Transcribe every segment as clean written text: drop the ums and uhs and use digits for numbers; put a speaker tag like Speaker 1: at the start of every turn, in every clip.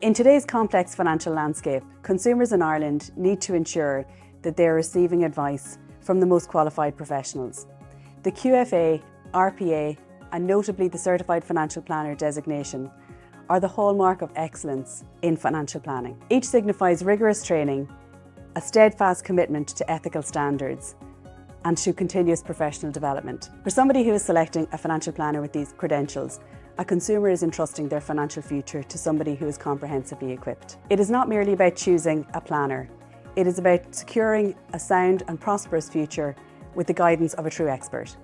Speaker 1: In today's complex financial landscape, consumers in Ireland need to ensure that they are receiving advice from the most qualified professionals. The QFA, RPA, and notably the Certified Financial Planner designation are the hallmark of excellence in financial planning. Each signifies rigorous training, a steadfast commitment to ethical standards, and to continuous professional development. For somebody who is selecting a financial planner with these credentials, a consumer is entrusting their financial future to somebody who is comprehensively equipped. It is not merely about choosing a planner. It is about securing a sound and prosperous future with the guidance of a true expert.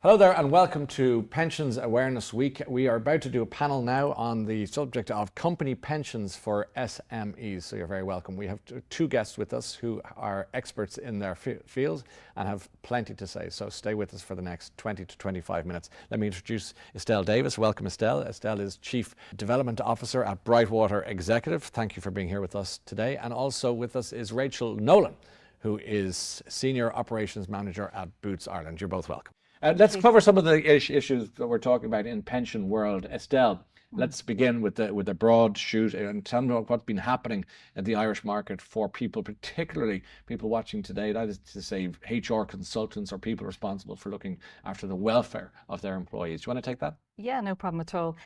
Speaker 2: Hello there and welcome to Pensions Awareness Week. We are about to do a panel now on the subject of company pensions for SMEs, so you're very welcome. We have two guests with us who are experts in their field and have plenty to say, so stay with us for the next 20 to 25 minutes. Let me introduce Estelle Davis. Welcome, Estelle. Estelle is Chief Development Officer at Brightwater Executive. Thank you for being here with us today. And also with us is Rachel Nolan, who is Senior Operations Manager at Boots Ireland. You're both welcome. Let's cover some of the issues that we're talking about in pension world. Estelle, let's begin with the broad shoot and tell me what's been happening in the Irish market for people, particularly people watching today, that is to say HR consultants or people responsible for looking after the welfare of their employees. Do you want to take that?
Speaker 3: Yeah, no problem at all.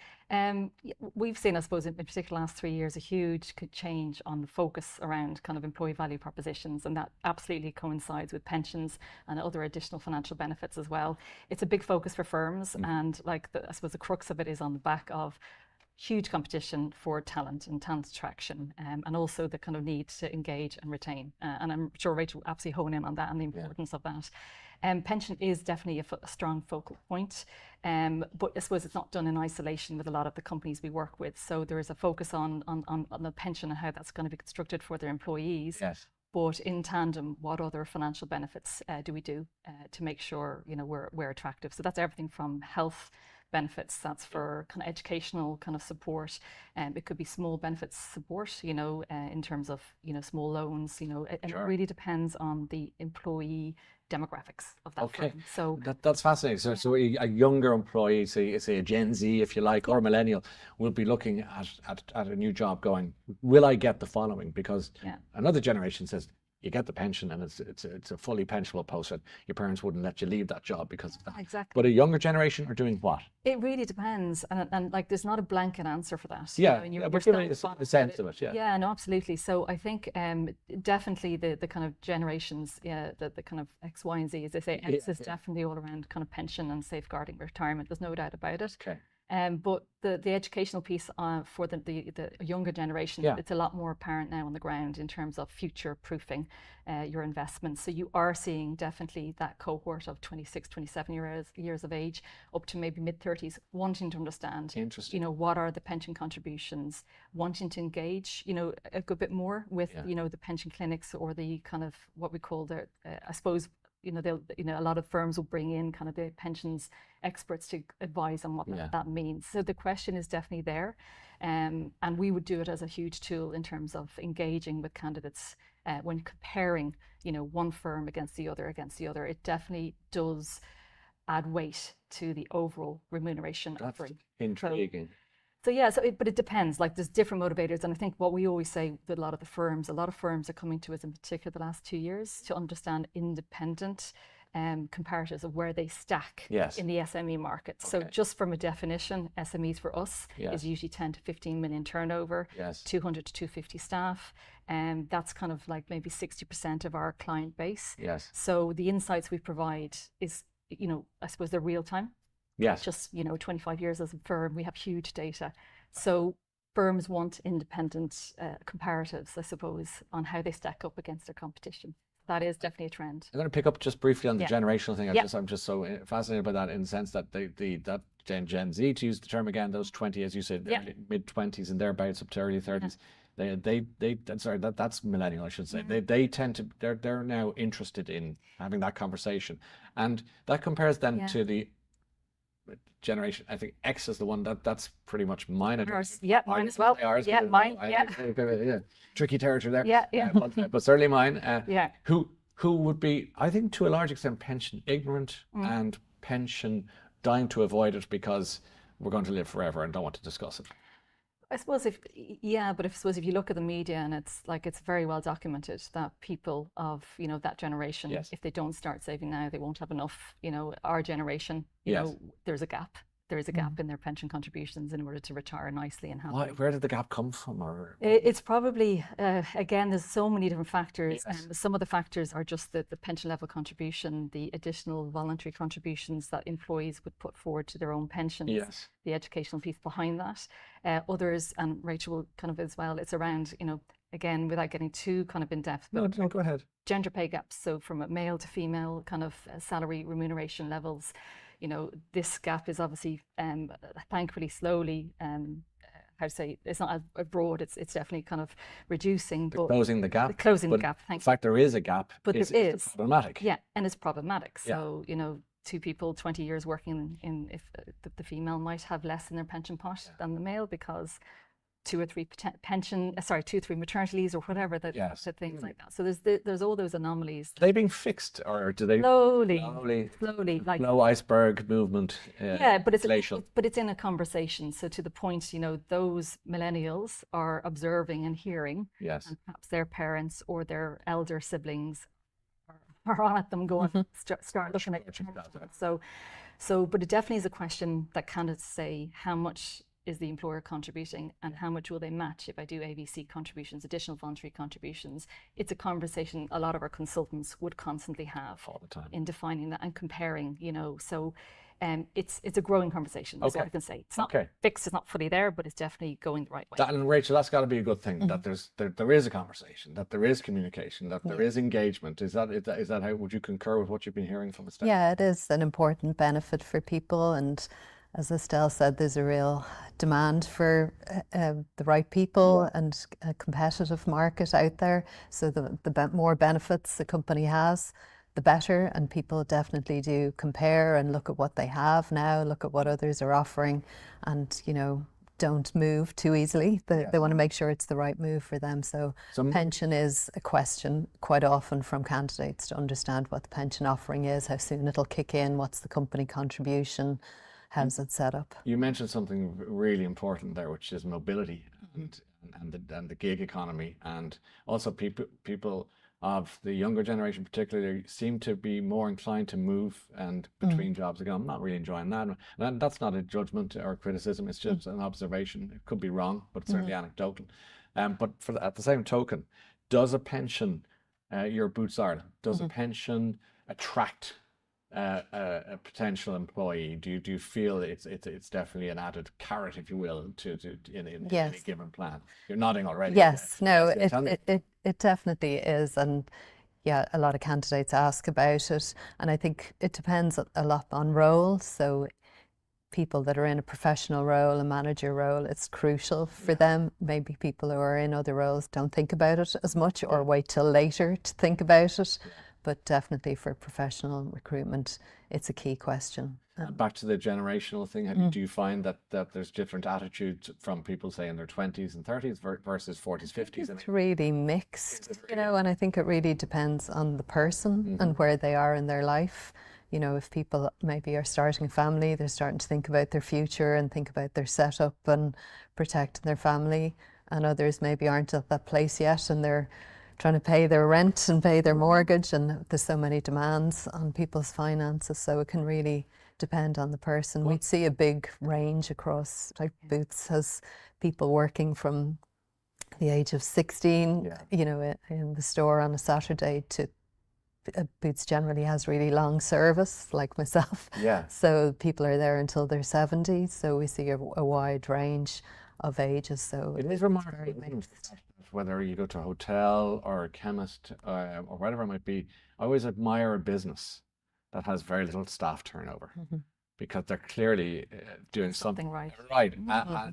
Speaker 3: We've seen, I suppose, in particular last 3 years, a huge change on the focus around kind of employee value propositions, and that absolutely coincides with pensions and other additional financial benefits as well. It's a big focus for firms, and like I suppose the crux of it is on the back of huge competition for talent and talent attraction, and also the kind of need to engage and retain. And I'm sure Rachel will absolutely hone in on that and the importance of that. Pension is definitely a strong focal point, but I suppose it's not done in isolation with a lot of the companies we work with. So there is a focus on the pension and how that's going to be constructed for their employees.
Speaker 2: Yes.
Speaker 3: But in tandem, what other financial benefits do we do to make sure we're attractive? So that's everything from health benefits, that's for kind of educational kind of support, and it could be small benefits support, in terms of small loans, and it really depends on the employee demographics of that firm. So
Speaker 2: that's fascinating. So a younger employee, say a Gen Z, if you like, or a millennial, will be looking at a new job going, will I get the following? Because another generation says, you get the pension and it's a fully pensionable post, and your parents wouldn't let you leave that job because of that.
Speaker 3: Exactly.
Speaker 2: But a younger generation are doing what?
Speaker 3: It really depends, and like there's not a blanket answer for that.
Speaker 2: Yeah, we're giving a sense of it.
Speaker 3: Yeah, no, absolutely. So I think definitely the kind of generations, the kind of X, Y, and Z, as they say, X is definitely all around kind of pension and safeguarding retirement. There's no doubt about it.
Speaker 2: Okay.
Speaker 3: But the educational piece for the younger generation, it's a lot more apparent now on the ground in terms of future proofing your investments. So you are seeing definitely that cohort of 26, 27 years of age up to maybe mid-30s wanting to understand, what are the pension contributions, wanting to engage, a good bit more with, the pension clinics or the kind of what we call the, I suppose, a lot of firms will bring in kind of the pensions experts to advise on what that means. So the question is definitely there, and we would do it as a huge tool in terms of engaging with candidates when comparing, one firm against the other. It definitely does add weight to the overall remuneration offering.
Speaker 2: Intriguing.
Speaker 3: So yeah, but it depends. Like there's different motivators, and I think what we always say with a lot of firms are coming to us in particular the last 2 years to understand independent comparatives of where they stack in the SME market. So just from a definition, SMEs for us is usually 10 to 15 million turnover, 200 to 250 staff, and that's kind of like maybe 60% of our client base. So the insights we provide is, I suppose they're real time. Just 25 years as a firm, we have huge data. So firms want independent comparatives, I suppose, on how they stack up against their competition. That is definitely a trend.
Speaker 2: I'm going to pick up just briefly on the generational thing. I'm just so fascinated by that, in the sense that that Gen Z, to use the term again, those 20, as you said, mid 20s and thereabouts up to early 30s. That's millennial, I should say. They tend to, they're now interested in having that conversation, and that compares then to the generation, I think X is the one that's pretty much mine.
Speaker 3: Mine as well. Mine.
Speaker 2: Tricky territory there. But certainly mine. Who would be, I think, to a large extent, pension ignorant and pension dying to avoid it because we're going to live forever and don't want to discuss it.
Speaker 3: I suppose if you look at the media, and it's very well documented that people of that generation, if they don't start saving now, they won't have enough. Our generation, there's a gap. There is a gap in their pension contributions in order to retire nicely and happily.
Speaker 2: Where did the gap come from? Or
Speaker 3: it's probably again, there's so many different factors, and some of the factors are just the pension level contribution, the additional voluntary contributions that employees would put forward to their own pensions, the educational piece behind that. Others, and Rachel will kind of as well, it's around, again, without getting too kind of in depth.
Speaker 2: No, go ahead.
Speaker 3: Gender pay gaps, so from a male to female kind of salary remuneration levels. This gap is obviously thankfully slowly, it's not as broad, it's definitely kind of reducing. But
Speaker 2: closing the gap.
Speaker 3: The gap,
Speaker 2: in fact, there is a gap,
Speaker 3: but
Speaker 2: it's problematic.
Speaker 3: Yeah, and it's problematic. So, two people, 20 years working if the female might have less in their pension pot than the male because 2 or 3 maternity leaves or whatever, things like that. So there's all those anomalies.
Speaker 2: Are they being fixed, or do they
Speaker 3: slowly, like
Speaker 2: slow iceberg movement?
Speaker 3: But it's in a conversation. So to the point, those millennials are observing and hearing, and perhaps their parents or their elder siblings are on at them going, start looking at your pension. So, but it definitely is a question that candidates say, how much is the employer contributing and how much will they match if I do AVC contributions, additional voluntary contributions? It's a conversation a lot of our consultants would constantly have
Speaker 2: all the time
Speaker 3: in defining that and comparing, so it's a growing conversation, that's what I can say. It's not fixed, it's not fully there, but it's definitely going the right way.
Speaker 2: And Rachel, that's got to be a good thing, that there is a conversation, that there is communication, that there is engagement. Is that how, would you concur with what you've been hearing from Estelle?
Speaker 4: Yeah, it is an important benefit for people, and as Estelle said, there's a real demand for the right people and a competitive market out there. So the more benefits the company has, the better, and people definitely do compare and look at what they have now, look at what others are offering, and don't move too easily. They want to make sure it's the right move for them. So pension is a question quite often from candidates to understand what the pension offering is, how soon it'll kick in, what's the company contribution, how's it set up.
Speaker 2: You mentioned something really important there, which is mobility and the gig economy, and also people of the younger generation particularly seem to be more inclined to move and between jobs again. I'm not really enjoying that. And that's not a judgment or criticism, it's just an observation. It could be wrong, but certainly anecdotal. But at the same token, does a pension, your Boots Ireland, does a pension attract a potential employee? Do you feel it's definitely an added carrot, if you will, to in any given plan? You're nodding already.
Speaker 4: Yes, no, it definitely is, and a lot of candidates ask about it, and I think it depends a lot on role. So people that are in a professional role, a manager role, it's crucial for them. Maybe people who are in other roles don't think about it as much, or wait till later to think about it. But definitely for professional recruitment, it's a key question.
Speaker 2: Back to the generational thing, do you find that there's different attitudes from people, say, in their 20s and 30s versus 40s, 50s?
Speaker 4: It's really mixed, and I think it really depends on the person and where they are in their life. you know, if people maybe are starting a family, they're starting to think about their future and think about their setup and protecting their family, and others maybe aren't at that place yet and they're trying to pay their rent and pay their mortgage, and there's so many demands on people's finances, so it can really depend on the person. We'd see a big range across, like Boots has people working from the age of 16, you know, in the store on a Saturday, to Boots generally has really long service, like myself. So people are there until they're 70, so we see a wide range of ages. So
Speaker 2: it is remarkable, whether you go to a hotel or a chemist or whatever it might be. I always admire a business that has very little staff turnover, because they're clearly doing something
Speaker 3: right.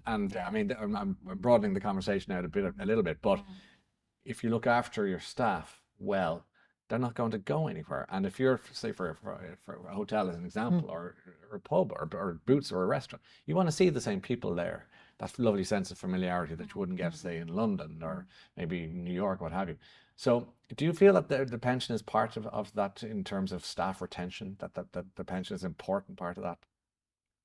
Speaker 2: And I mean, I'm broadening the conversation out a little bit, but if you look after your staff well, they're not going to go anywhere. And if you're, say, for a hotel as an example, or a pub or Boots or a restaurant, you want to see the same people there. That lovely sense of familiarity that you wouldn't get, say, in London or maybe New York, what have you. So do you feel that the pension is part of that in terms of staff retention, that the pension is an important part of that?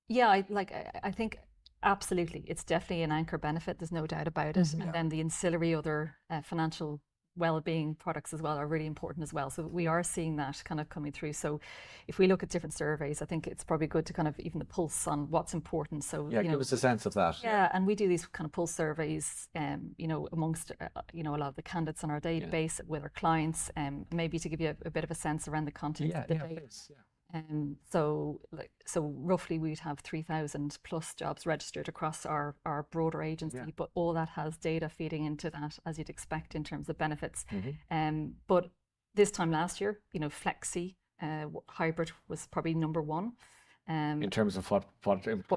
Speaker 3: Yeah, I think absolutely. It's definitely an anchor benefit. There's no doubt about it. And then the ancillary other financial well-being products as well are really important as well. So we are seeing that kind of coming through. So if we look at different surveys, I think it's probably good to kind of even the pulse on what's important. So
Speaker 2: yeah, give us a sense of that.
Speaker 3: Yeah, and we do these kind of pulse surveys, you know, amongst you know, a lot of the candidates on our database with our clients, maybe to give you a bit of a sense around the content of the data. So roughly we'd have 3,000 plus jobs registered across our broader agency, but all that has data feeding into that, as you'd expect in terms of benefits. But this time last year, you know, flexi hybrid was probably number one.
Speaker 2: In terms of what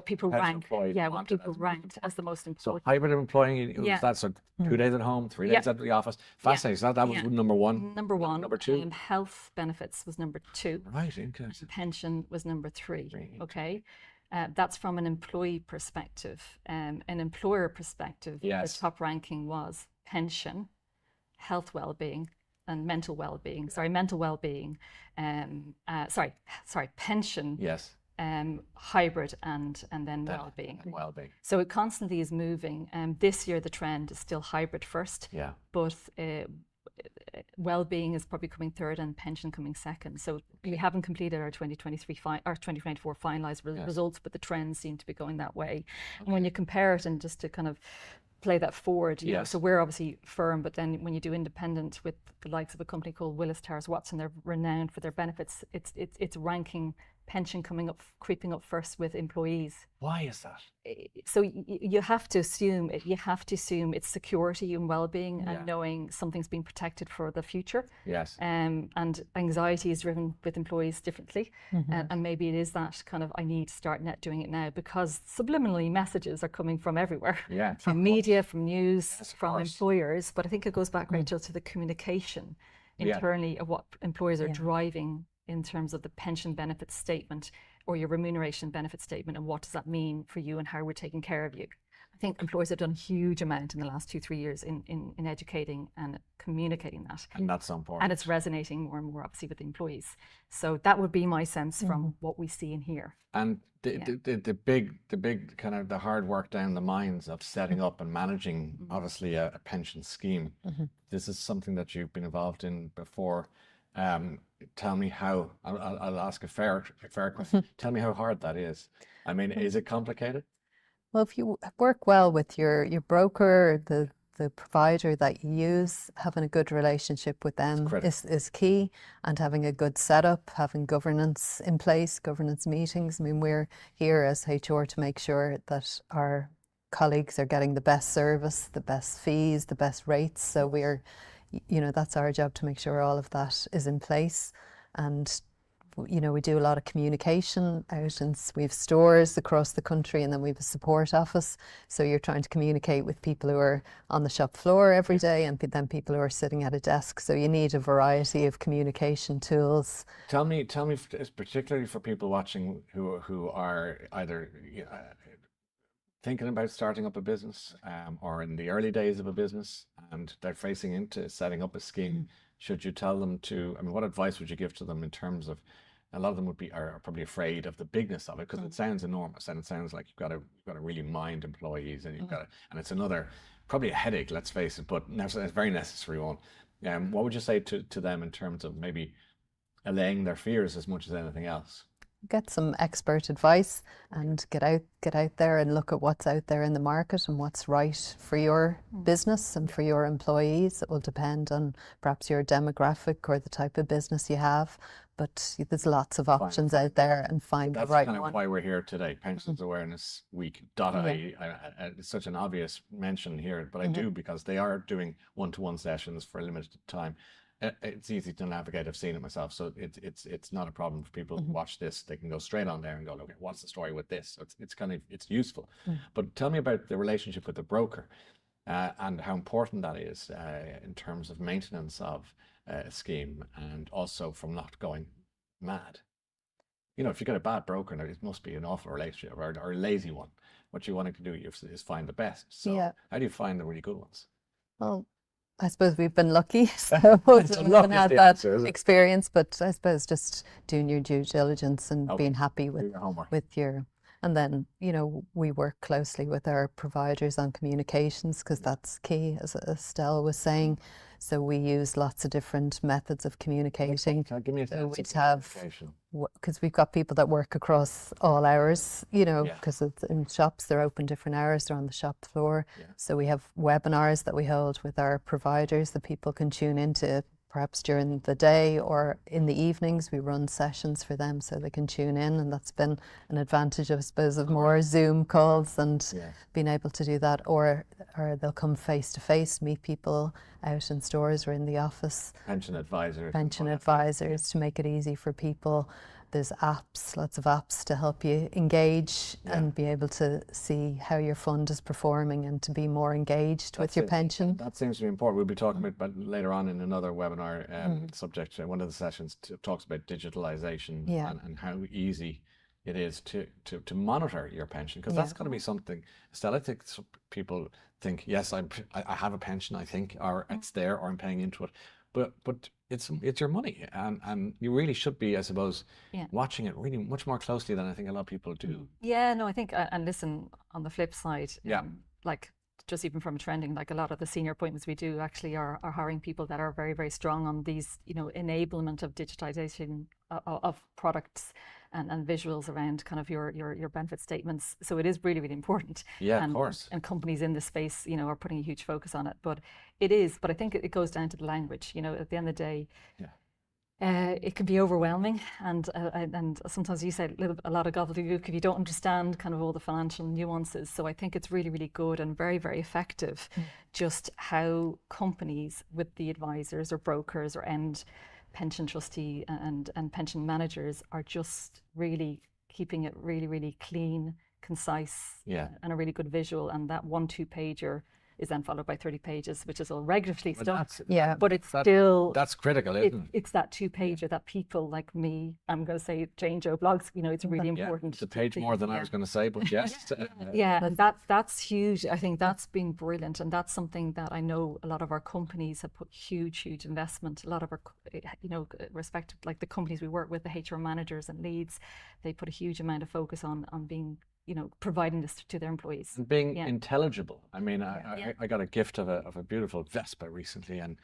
Speaker 3: people rank, what people ranked as the most important.
Speaker 2: So hybrid employing, that's 2 days at home, 3 days at the office. Fascinating. So that was number one.
Speaker 3: Number one.
Speaker 2: Number two.
Speaker 3: Health benefits was number two.
Speaker 2: Right. Okay.
Speaker 3: Pension was number three. Okay. That's from an employee perspective. An employer perspective, the top ranking was pension, health well-being, and mental well-being. Mental well-being. Pension.
Speaker 2: Yes.
Speaker 3: Hybrid and then well-being. So it constantly is moving. This year the trend is still hybrid first, but well-being is probably coming third and pension coming second. So we haven't completed our 2023 or 2024 finalised results, but the trends seem to be going that way. And when you compare it, and just to kind of play that forward, you know, so we're obviously firm, but then when you do independent with the likes of a company called Willis Towers Watson, they're renowned for their benefits. It's ranking pension creeping up first with employees.
Speaker 2: Why is that?
Speaker 3: So you have to assume it's security and well-being and knowing something's being protected for the future.
Speaker 2: Yes.
Speaker 3: And anxiety is driven with employees differently, and maybe it is that kind of, I need to start doing it now, because subliminally messages are coming from everywhere. From media, from news, from employers. But I think it goes back, Rachel, to the communication internally of what employers are driving in terms of the pension benefit statement or your remuneration benefit statement, and what does that mean for you and how we're taking care of you. I think employers have done a huge amount in the last 2-3 years in educating and communicating that.
Speaker 2: And that's so important.
Speaker 3: And it's resonating more and more, obviously, with the employees. So that would be my sense from what we see and hear.
Speaker 2: And the big kind of the hard work down the mines of setting up and managing, obviously, a pension scheme. This is something that you've been involved in before. Tell me how. I'll ask a fair question. Tell me how hard that is. I mean, is it complicated?
Speaker 4: Well, if you work well with your broker, the provider that you use, having a good relationship with them is key, and having a good setup, having governance in place, governance meetings. I mean, we're here as HR to make sure that our colleagues are getting the best service, the best fees, the best rates. So we're, you know, that's our job to make sure all of that is in place. And, you know, we do a lot of communication out, and we have stores across the country, and then we have a support office. So you're trying to communicate with people who are on the shop floor every day, and then people who are sitting at a desk. So you need a variety of communication tools.
Speaker 2: Tell me, particularly for people watching who are either thinking about starting up a business or in the early days of a business, and they're facing into setting up a scheme. Should you tell them to, I mean, what advice would you give to them in terms of a lot of them are probably afraid of the bigness of it because it sounds enormous and it sounds like you've got to really mind employees and and it's another probably a headache, let's face it, but it's a very necessary one. What would you say to them in terms of maybe allaying their fears as much as anything else?
Speaker 4: Get some expert advice and get out there and look at what's out there in the market and what's right for your business and for your employees. It will depend on perhaps your demographic or the type of business you have, but there's lots of options out there, and find the right one.
Speaker 2: That's kind of why we're here today. Pensions Awareness Week. It's such an obvious mention here, but I do, because they are doing one-to-one sessions for a limited time. It's easy to navigate. I've seen it myself, so it's not a problem for people who watch this. They can go straight on there and go, okay, what's the story with this? So it's useful. But tell me about the relationship with the broker and how important that is in terms of maintenance of a scheme, and also from not going mad. You know, if you get a bad broker, now it must be an awful relationship or a lazy one. What you want to do is find the best. So how do you find the really good ones?
Speaker 4: Well, I suppose we've been lucky, so we haven't had that experience, but I suppose just doing your due diligence and being happy with your, and then, you know, we work closely with our providers on communications, because that's key, as Estelle was saying. So we use lots of different methods of communicating.
Speaker 2: Give me a
Speaker 4: so we'd have, because we've got people that work across all hours, you know, because in shops they're open different hours, they're on the shop floor. So we have webinars that we hold with our providers that people can tune into, perhaps during the day or in the evenings. We run sessions for them so they can tune in, and that's been an advantage, I suppose, of more Zoom calls and being able to do that. Or they'll come face to face, meet people out in stores or in the office.
Speaker 2: Pension
Speaker 4: advisors to make it easy for people. There's apps, lots of apps to help you engage and be able to see how your fund is performing and to be more engaged with your pension.
Speaker 2: That seems to be important. We'll be talking about later on in another webinar subject. One of the sessions talks about digitalization and how easy it is to monitor your pension, because that's got to be something. Estelle, I think some people think, yes, I have a pension, I think, or it's there, or I'm paying into it. But it's your money, and you really should be, I suppose, watching it really much more closely than I think a lot of people do.
Speaker 3: Yeah, no, I think, and listen, on the flip side, like just even from trending, like a lot of the senior appointments we do actually are hiring people that are very, very strong on these, you know, enablement of digitization of products and visuals around kind of your benefit statements. So it is really, really important.
Speaker 2: Yeah, of course.
Speaker 3: And companies in this space, you know, are putting a huge focus on it. But I think it goes down to the language. You know, at the end of the day, it can be overwhelming, and sometimes you say a lot of gobbledygook if you don't understand kind of all the financial nuances. So I think it's really, really good and very, very effective just how companies with the advisors or brokers or end pension trustee and pension managers are just really keeping it really, really clean, concise, and a really good visual. And that 1-2 pager is then followed by 30 pages, which is all regularly stuff. But it's still...
Speaker 2: That's critical, isn't it?
Speaker 3: It's that 2-pager that people like me, I'm going to say Jane Joe blogs, you know, it's really important.
Speaker 2: It's a page more than I was going to say, but yes.
Speaker 3: And that's huge. I think that's been brilliant. And that's something that I know a lot of our companies have put huge investment. A lot of our, you know, respective, like the companies we work with, the HR managers and leads, they put a huge amount of focus on being, you know, providing this to their employees.
Speaker 2: And being intelligible. I mean, I got a gift of a beautiful Vespa recently, and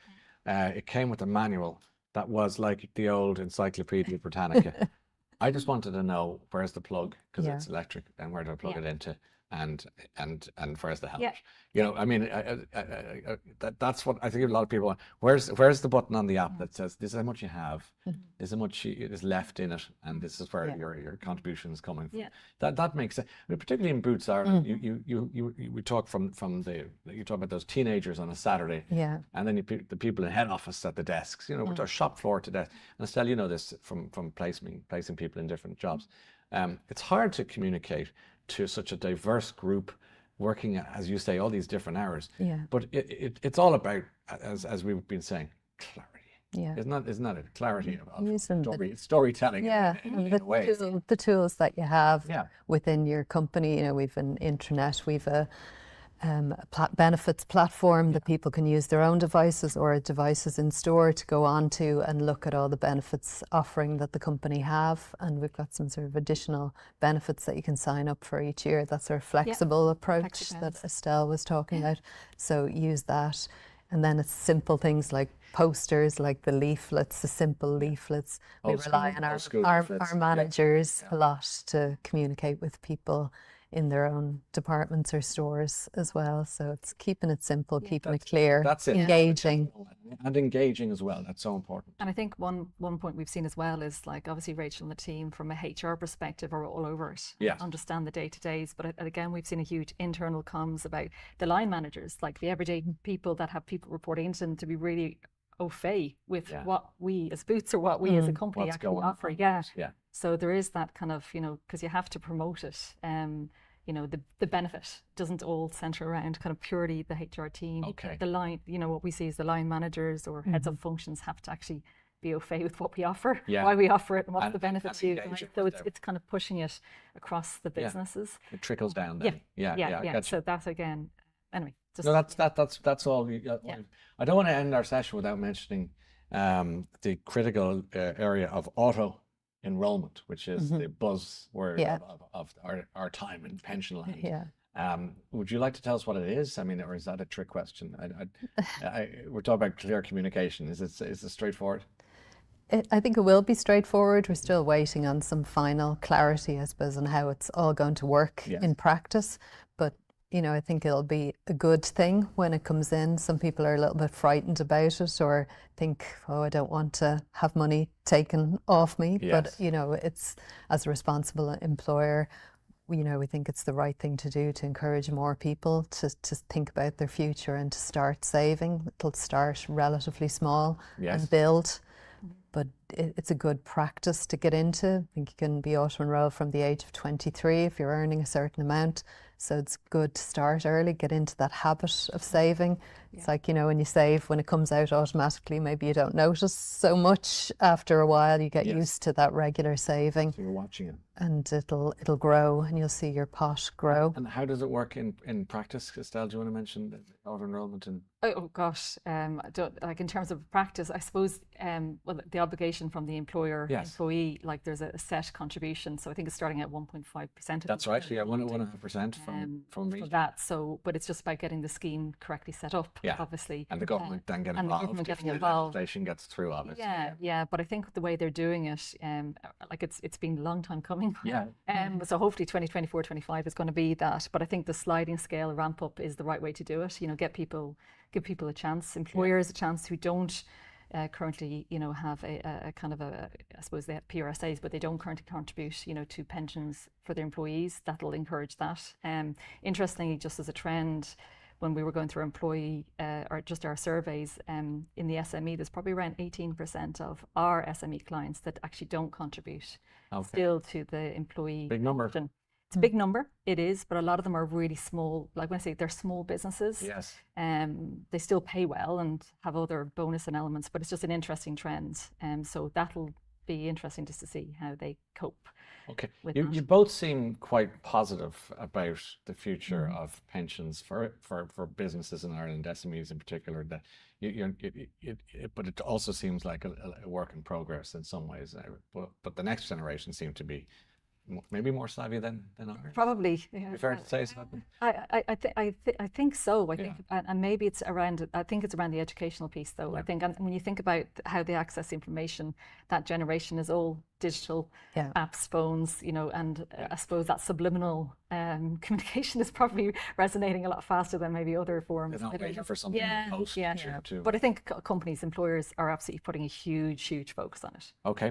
Speaker 2: it came with a manual that was like the old Encyclopedia Britannica. I just wanted to know where's the plug, because it's electric, and where do I plug it into, and where's the helmet? You know, I mean, that's what I think a lot of people want. Where's the button on the app that says this is how much you have, this is how much is left in it, and this is where your contribution is coming from. That makes sense. I mean, particularly in Boots Ireland, we talk you talk about those teenagers on a Saturday, and then the people in head office at the desks, you know, with our shop floor to desk. And Estelle, you know this from placing people in different jobs. It's hard to communicate to such a diverse group working, as you say, all these different hours. But it's all about, as we've been saying, clarity. Isn't that it? Clarity of storytelling in a way.
Speaker 4: The tools that you have within your company. You know, we've an intranet, we've a benefits platform that people can use their own devices or devices in store to go on to and look at all the benefits offering that the company have. And we've got some sort of additional benefits that you can sign up for each year. That's our flexible approach that Estelle was talking about. So use that. And then it's simple things like posters, like the leaflets, the simple leaflets. We rely on our managers a lot to communicate with people in their own departments or stores as well. So it's keeping it simple, keeping it clear, engaging.
Speaker 2: And engaging as well, that's so important.
Speaker 3: And I think one point we've seen as well is, like, obviously Rachel and the team from a HR perspective are all over it, understand the day-to-days, but again we've seen a huge internal comms about the line managers, like the everyday people that have people reporting into them, to be really au fait with what we as Boots or what we as a company actually offer. So there is that kind of, because you have to promote it. The benefit doesn't all centre around kind of purely the HR team. The line, what we see is the line managers or heads of functions have to actually be au fait with what we offer, why we offer it, and what's the benefit to you. Right? So it's kind of pushing it across the businesses.
Speaker 2: It trickles down then.
Speaker 3: So that's again, anyway.
Speaker 2: That's all. I don't want to end our session without mentioning the critical area of auto enrollment, which is the buzzword of our time in pension land. Would you like to tell us what it is? I mean, or is that a trick question? We're talking about clear communication. Is it straightforward?
Speaker 4: I think it will be straightforward. We're still waiting on some final clarity, I suppose, on how it's all going to work in practice. But I think it'll be a good thing when it comes in. Some people are a little bit frightened about it or think, I don't want to have money taken off me. But, it's, as a responsible employer, we think it's the right thing to do to encourage more people to think about their future and to start saving. It'll start relatively small and build. But it's a good practice to get into. I think you can be auto-enrolled from the age of 23 if you're earning a certain amount. So it's good to start early, get into that habit of saving. It's like, when you save, when it comes out automatically, maybe you don't notice so much. After a while, you get used to that regular saving.
Speaker 2: So you're watching it.
Speaker 4: And it'll grow and you'll see your pot grow.
Speaker 2: And how does it work in practice? Estelle, do you want to mention the auto-enrollment?
Speaker 3: Oh gosh, like in terms of practice, I suppose, the obligation from the employer, employee, like there's a set contribution. So I think it's starting at 1.5%.
Speaker 2: That's right, 1.5% from me.
Speaker 3: For that, but it's just about getting the scheme correctly set up, obviously.
Speaker 2: And the government then get involved.
Speaker 3: And the government getting involved.
Speaker 2: Legislation gets through, obviously.
Speaker 3: But I think the way they're doing it, like it's been a long time coming. So hopefully 2024-25 is going to be that. But I think the sliding scale ramp up is the right way to do it. Give people a chance, employers a chance who don't currently, have a kind of I suppose they have PRSAs, but they don't currently contribute, to pensions for their employees. That'll encourage that. Interestingly, just as a trend, when we were going through or just our surveys in the SME, there's probably around 18% of our SME clients that actually don't contribute still to the employee.
Speaker 2: Big number.
Speaker 3: Option. It's a big number, it is, but a lot of them are really small. Like when I say they're small businesses, they still pay well and have other bonus and elements, but it's just an interesting trend. So that'll be interesting just to see how they cope.
Speaker 2: Okay, you both seem quite positive about the future of pensions for businesses in Ireland, SMEs in particular. That but it also seems like a work in progress in some ways. But the next generation seem to be maybe more savvy than others.
Speaker 3: Probably.
Speaker 2: Fair to say so.
Speaker 3: I think so. I think, and maybe it's around. I think it's around the educational piece, though. I think, and when you think about how they access information, that generation is all digital apps, phones, and I suppose that subliminal communication is probably resonating a lot faster than maybe other forms.
Speaker 2: They're not waiting for something to post.
Speaker 3: But I think companies, employers are absolutely putting a huge focus on it.
Speaker 2: Okay.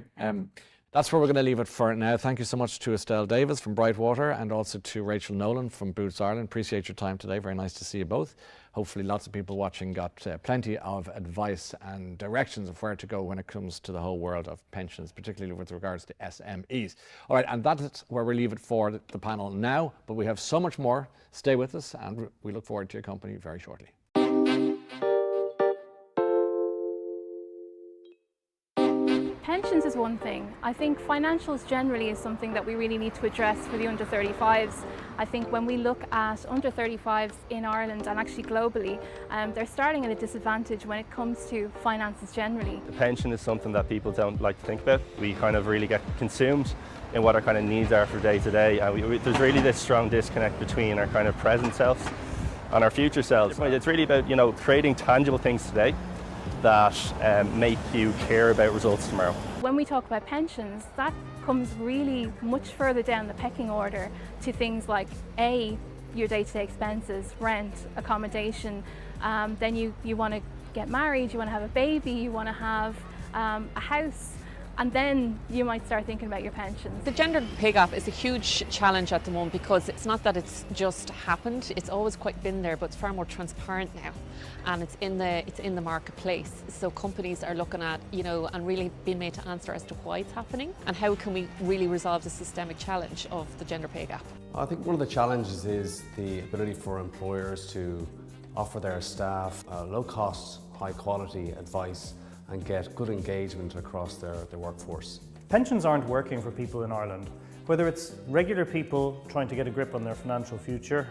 Speaker 2: That's where we're going to leave it for now. Thank you so much to Estelle Davis from Brightwater and also to Rachel Nolan from Boots Ireland. Appreciate your time today. Very nice to see you both. Hopefully lots of people watching got plenty of advice and directions of where to go when it comes to the whole world of pensions, particularly with regards to SMEs. All right, and that's where we leave it for the panel now, but we have so much more. Stay with us and we look forward to your company very shortly.
Speaker 5: Pensions is one thing. I think financials generally is something that we really need to address for the under 35s. I think when we look at under 35s in Ireland and actually globally, they're starting at a disadvantage when it comes to finances generally.
Speaker 6: The pension is something that people don't like to think about. We kind of really get consumed in what our kind of needs are for day to day, and there's really this strong disconnect between our kind of present selves and our future selves. It's really about, you know, creating tangible things today that make you care about results tomorrow.
Speaker 5: When we talk about pensions, that comes really much further down the pecking order to things like your day-to-day expenses, rent, accommodation. Then you want to get married, you want to have a baby, you want to have a house. And then you might start thinking about your pensions.
Speaker 7: The gender pay gap is a huge challenge at the moment because it's not that it's just happened, it's always quite been there, but it's far more transparent now, and it's in the marketplace. So companies are looking at, you know, and really being made to answer as to why it's happening and how can we really resolve the systemic challenge of the gender pay gap.
Speaker 8: I think one of the challenges is the ability for employers to offer their staff low cost, high quality advice and get good engagement across their workforce.
Speaker 9: Pensions aren't working for people in Ireland. Whether it's regular people trying to get a grip on their financial future,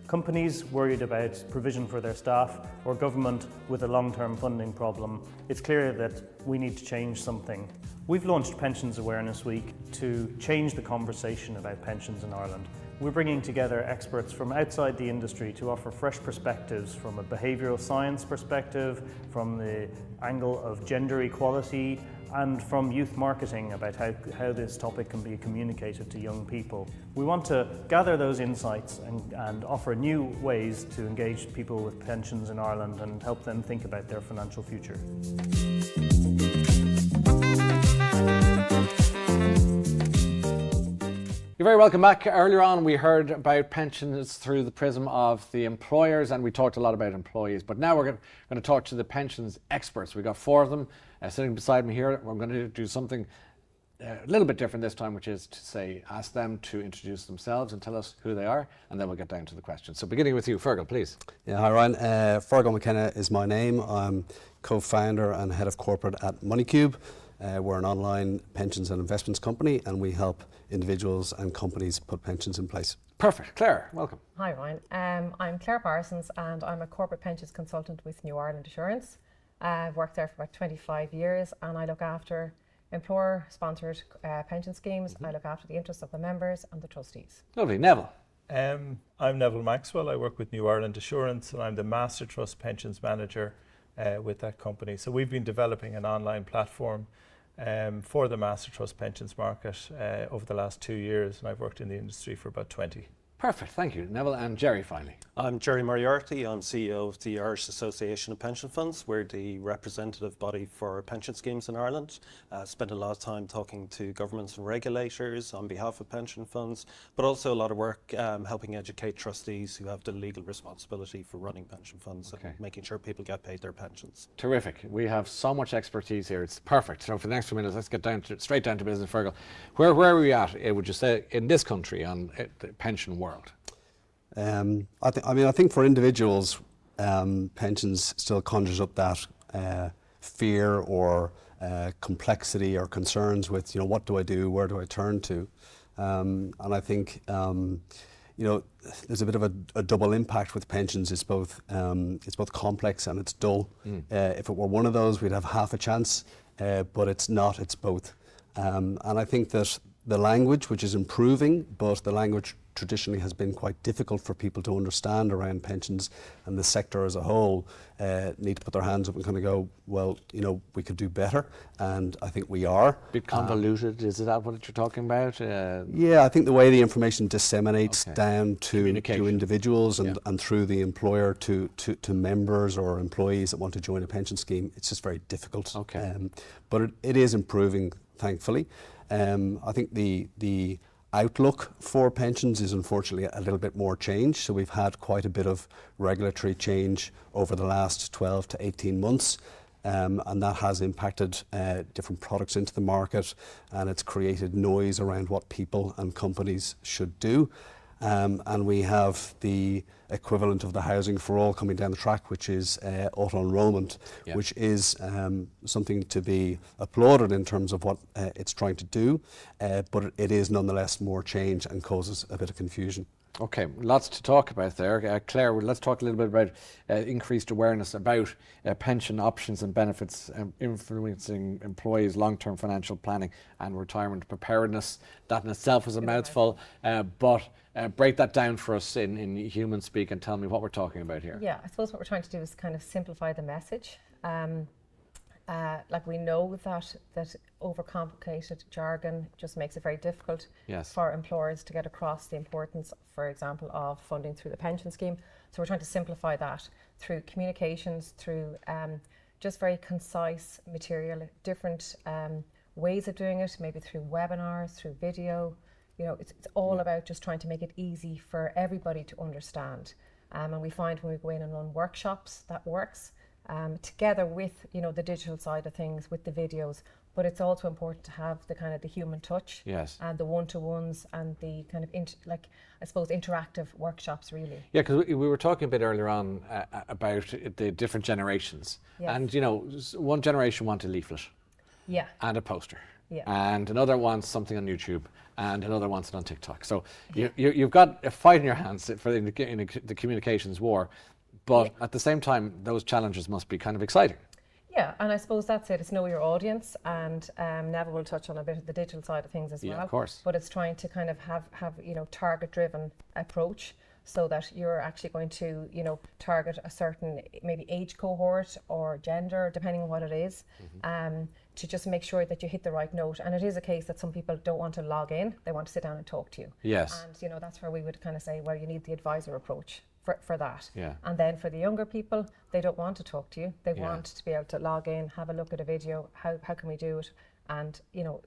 Speaker 9: companies worried about provision for their staff, or government with a long-term funding problem, it's clear that we need to change something. We've launched Pensions Awareness Week to change the conversation about pensions in Ireland. We're bringing together experts from outside the industry to offer fresh perspectives from a behavioural science perspective, from the angle of gender equality, and from youth marketing about how this topic can be communicated to young people. We want to gather those insights and offer new ways to engage people with pensions in Ireland and help them think about their financial future.
Speaker 2: You're very welcome back. Earlier on we heard about pensions through the prism of the employers, and we talked a lot about employees, but now we're going to talk to the pensions experts. We've got four of them sitting beside me here. We're going to do something a little bit different this time, which is to ask them to introduce themselves and tell us who they are, and then we'll get down to the questions. So beginning with you, Feargal, please.
Speaker 10: Yeah, hi Ryan. Feargal McKenna is my name. I'm co-founder and head of corporate at MoneyCube. We're an online pensions and investments company, and we help individuals and companies put pensions in place.
Speaker 2: Perfect. Claire, welcome.
Speaker 11: Hi Ryan. I'm Claire Parsons, and I'm a corporate pensions consultant with New Ireland Assurance. I've worked there for about 25 years, and I look after employer-sponsored pension schemes. I look after the interests of the members and the trustees.
Speaker 2: Lovely. Neville.
Speaker 12: I'm Neville Maxwell. I work with New Ireland Assurance, and I'm the Master Trust Pensions Manager with that company. So we've been developing an online platform for the Master Trust Pensions market over the last 2 years, and I've worked in the industry for about 20.
Speaker 2: Perfect, thank you. Neville. And Jerry, finally.
Speaker 13: I'm Jerry Moriarty. I'm CEO of the Irish Association of Pension Funds. We're the representative body for pension schemes in Ireland. Spent a lot of time talking to governments and regulators on behalf of pension funds, but also a lot of work helping educate trustees who have the legal responsibility for running pension funds and making sure people get paid their pensions.
Speaker 2: Terrific. We have so much expertise here. It's perfect. So for the next few minutes, let's get straight down to business. Feargal, where are we at, would you say, in this country on the pension world?
Speaker 10: I think for individuals, pensions still conjures up that fear or complexity or concerns with, what do I do, where do I turn to? And I think, there's a bit of a double impact with pensions. It's both complex and it's dull. If it were one of those, we'd have half a chance, but it's not, it's both. And I think that the language, which is improving, but the language traditionally has been quite difficult for people to understand around pensions, and the sector as a whole need to put their hands up and kind of go, well, we could do better, and I think we are.
Speaker 2: Bit convoluted, is that what you're talking about?
Speaker 10: Yeah, I think the way the information disseminates down to individuals and through the employer to members or employees that want to join a pension scheme, it's just very difficult. But it is improving, thankfully. I think the outlook for pensions is unfortunately a little bit more change. So we've had quite a bit of regulatory change over the last 12 to 18 months. And that has impacted different products into the market, and it's created noise around what people and companies should do. And we have the equivalent of the Housing for All coming down the track, which is auto-enrolment, which is something to be applauded in terms of what it's trying to do, but it is nonetheless more change and causes a bit of confusion.
Speaker 2: Okay, lots to talk about there. Claire, let's talk a little bit about increased awareness about pension options and benefits influencing employees' long-term financial planning and retirement preparedness. That in itself is a mouthful, but break that down for us in human speak and tell me what we're talking about here.
Speaker 11: Yeah, I suppose what we're trying to do is kind of simplify the message. Like we know that overcomplicated jargon just makes it very difficult for employers to get across the importance, for example, of funding through the pension scheme. So we're trying to simplify that through communications, through just very concise material, different ways of doing it, maybe through webinars, through video. You know, it's all about just trying to make it easy for everybody to understand. And we find when we go in and run workshops, that works. Together with, you know, the digital side of things, with the videos, but it's also important to have the kind of the human touch, and the one-to-ones and the kind of like I suppose interactive workshops really. Yeah,
Speaker 2: because we were talking a bit earlier on about the different generations, and you know, one generation want a leaflet, and a poster, and another wants something on YouTube, and another wants it on TikTok. So you've got a fight in your hands for in the communications war. But at the same time, those challenges must be kind of exciting.
Speaker 11: Yeah, and I suppose that's it. It's know your audience, and Neville will touch on a bit of the digital side of things as well.
Speaker 2: Yeah, of course.
Speaker 11: But it's trying to kind of have you know, target-driven approach, so that you're actually going to, you know, target a certain maybe age cohort or gender, depending on what it is, to just make sure that you hit the right note. And it is a case that some people don't want to log in; they want to sit down and talk to you.
Speaker 2: Yes.
Speaker 11: And you know, that's where we would kind of say, well, you need the advisor approach for that.
Speaker 2: Yeah.
Speaker 11: And then for the younger people, they don't want to talk to you. They want to be able to log in, have a look at a video. How can we do it? And you know,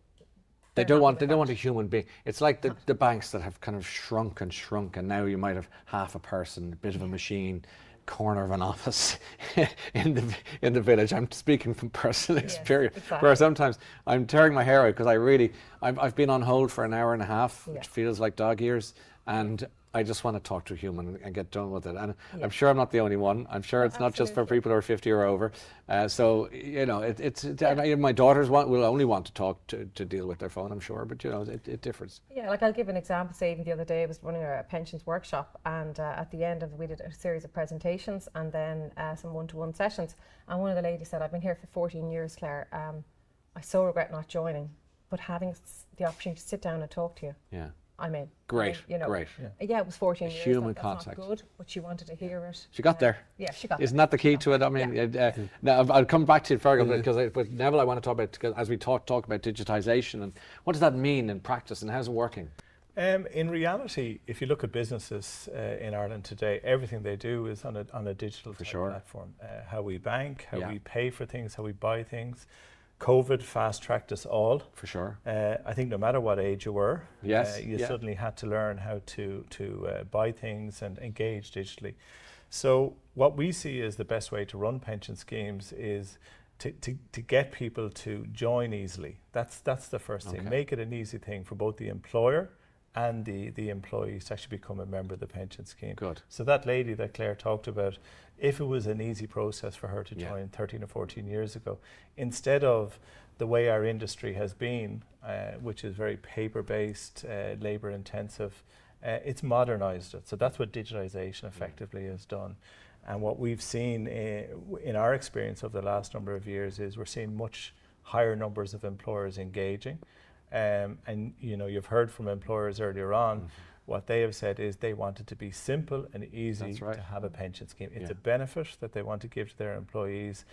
Speaker 2: they don't want a human being. It's like the banks that have kind of shrunk, and now you might have half a person, a bit of a machine, corner of an office in the village. I'm speaking from personal experience, where sometimes I'm tearing my hair out because I've been on hold for an hour and a half, which feels like dog years, and I just want to talk to a human and get done with it. And I'm sure I'm not the only one. I'm sure it's not just for people who are 50 or over. So, you know, my daughters will only want to talk to deal with their phone, I'm sure, but, you know, it differs.
Speaker 11: Yeah, like I'll give an example. Say even the other day I was running a pensions workshop, and at the end we did a series of presentations and then some one-to-one sessions. And one of the ladies said, I've been here for 14 years, Claire. I so regret not joining, but having the opportunity to sit down and talk to you.
Speaker 2: Yeah.
Speaker 11: I'm in.
Speaker 2: Great,
Speaker 11: you know,
Speaker 2: great.
Speaker 11: Yeah, it was 14 years.
Speaker 2: Human
Speaker 11: that's
Speaker 2: contact.
Speaker 11: Not good, but she wanted to hear it.
Speaker 2: She got there.
Speaker 11: Yeah, she got
Speaker 2: Isn't that the key to it? I mean, now I'll come back to it, Feargal, because with Neville I want to talk about, as we talk about digitisation, and what does that mean in practice and how's it working?
Speaker 12: In reality, if you look at businesses in Ireland today, everything they do is on a digital platform. How we bank, how we pay for things, how we buy things. COVID fast-tracked us all.
Speaker 2: For sure.
Speaker 12: I think no matter what age you were, you
Speaker 2: yeah.
Speaker 12: suddenly had to learn how to buy things and engage digitally. So what we see as the best way to run pension schemes is to get people to join easily. That's the first thing. Make it an easy thing for both the employer and the employees to actually become a member of the pension scheme.
Speaker 2: Good.
Speaker 12: So that lady that Claire talked about, if it was an easy process for her to join 13 or 14 years ago, instead of the way our industry has been, which is very paper-based, labour-intensive, it's modernised it. So that's what digitalisation effectively has done. And what we've seen in our experience over the last number of years is we're seeing much higher numbers of employers engaging. And you know, you've heard from employers earlier on, what they have said is they want it to be simple and easy to have a pension scheme. It's a benefit that they want to give to their employees,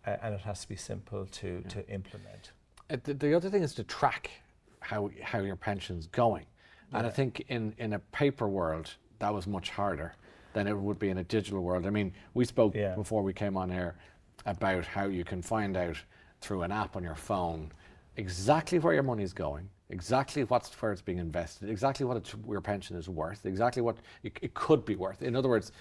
Speaker 12: and it has to be simple to implement.
Speaker 2: The other thing is to track how your pension's going. And I think in a paper world, that was much harder than it would be in a digital world. I mean, we spoke before we came on air about how you can find out through an app on your phone exactly where your money's going, exactly where it's being invested, exactly what your pension is worth, exactly what it could be worth. In other words,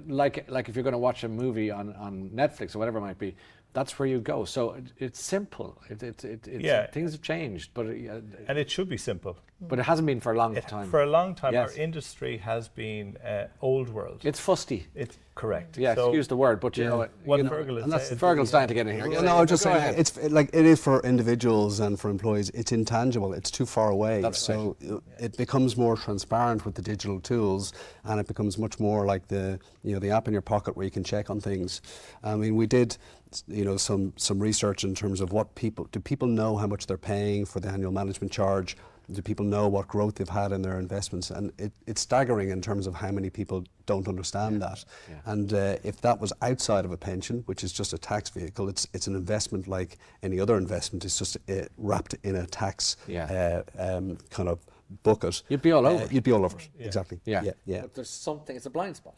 Speaker 2: like if you're going to watch a movie on Netflix or whatever it might be, that's where you go. So it's simple. Things have changed, but
Speaker 12: and it should be simple.
Speaker 2: But it hasn't been for a long time.
Speaker 12: For a long time,
Speaker 2: yes.
Speaker 12: Our industry has been old world.
Speaker 2: It's fusty.
Speaker 12: It's correct.
Speaker 2: Yeah,
Speaker 12: so
Speaker 2: excuse the word, but Feargal's dying to get in here.
Speaker 10: No, I'm just saying, it is for individuals and for employees. It's intangible. It's too far away.
Speaker 2: That's
Speaker 10: right. It becomes more transparent with the digital tools, and it becomes much more like the app in your pocket where you can check on things. I mean, we did some research in terms of do people know how much they're paying for the annual management charge? Do people know what growth they've had in their investments? And it's staggering in terms of how many people don't understand that. Yeah. And if that was outside of a pension, which is just a tax vehicle, it's an investment like any other investment. It's just wrapped in a tax kind of bucket.
Speaker 2: You'd be all over.
Speaker 10: You'd be all over it.
Speaker 12: Yeah.
Speaker 10: Exactly.
Speaker 2: Yeah.
Speaker 10: Yeah.
Speaker 2: But there's something. It's a blind spot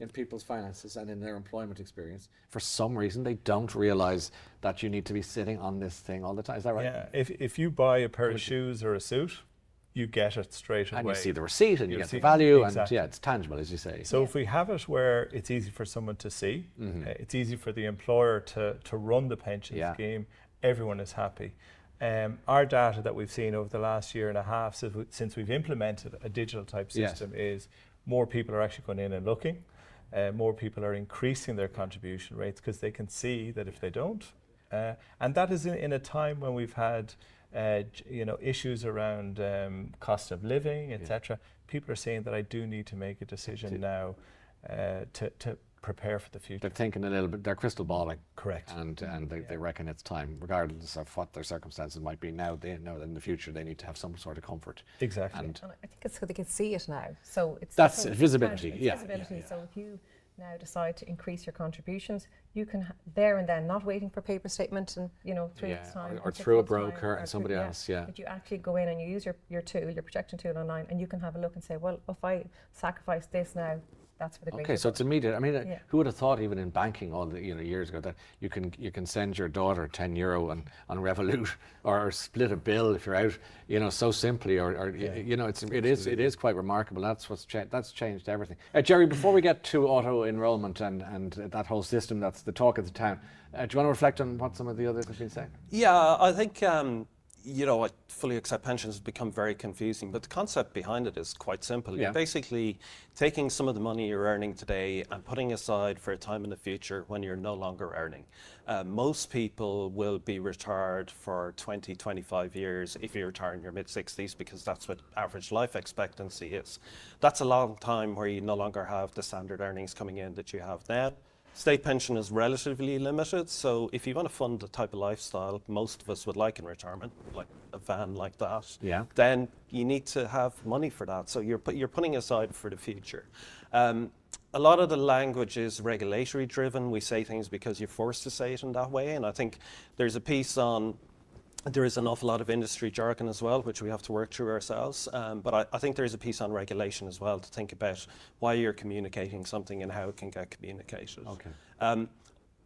Speaker 2: in people's finances and in their employment experience. For some reason, they don't realise that you need to be sitting on this thing all the time. Is that right?
Speaker 12: Yeah. If you buy a pair of shoes or a suit, you get it straight away.
Speaker 2: And you see the receipt and you get the value.
Speaker 12: Exactly.
Speaker 2: And it's tangible, as you say.
Speaker 12: So if we have it where it's easy for someone to see, it's easy for the employer to run the pension scheme, everyone is happy. Our data that we've seen over the last year and a half since we've implemented a digital type system is more people are actually going in and looking. More people are increasing their contribution rates because they can see that if they don't, and that is in a time when we've had issues around cost of living, etc. People are saying that I do need to make a decision now to prepare for the future.
Speaker 2: They're thinking a little bit, they're crystal balling.
Speaker 12: Correct.
Speaker 2: And they reckon it's time, regardless of what their circumstances might be now, they know that in the future they need to have some sort of comfort.
Speaker 12: Exactly.
Speaker 11: And I think it's so they can see it now. So
Speaker 2: that's visibility.
Speaker 11: Visibility. So if you now decide to increase your contributions, you can there and then, not waiting for paper statement and 3 weeks time
Speaker 2: or through a broker and somebody else.
Speaker 11: But you actually go in and you use your projection tool online, and you can have a look and say, well, if I sacrifice this now, that's for the greater
Speaker 2: Okay, so
Speaker 11: good.
Speaker 2: it's immediate. I mean, who would have thought, even in banking all the years ago, that you can send your daughter €10 on Revolut or split a bill if you're out, so simply, it is quite remarkable. That's changed everything. Jerry, before we get to auto enrolment and that whole system that's the talk of the town, do you want to reflect on what some of the others have been saying?
Speaker 13: Yeah, I think I fully accept pensions have become very confusing, but the concept behind it is quite simple. You're basically taking some of the money you're earning today and putting aside for a time in the future when you're no longer earning. Most people will be retired for 20, 25 years if you retire in your mid-60s, because that's what average life expectancy is. That's a long time where you no longer have the standard earnings coming in that you have now. State pension is relatively limited, so if you want to fund the type of lifestyle most of us would like in retirement, like a van like that, then you need to have money for that. So you're putting aside for the future. A lot of the language is regulatory driven. We say things because you're forced to say it in that way, and I think there's a piece on. There is an awful lot of industry jargon as well, which we have to work through ourselves. But I think there's a piece on regulation as well to think about why you're communicating something and how it can get communicated.
Speaker 2: Okay.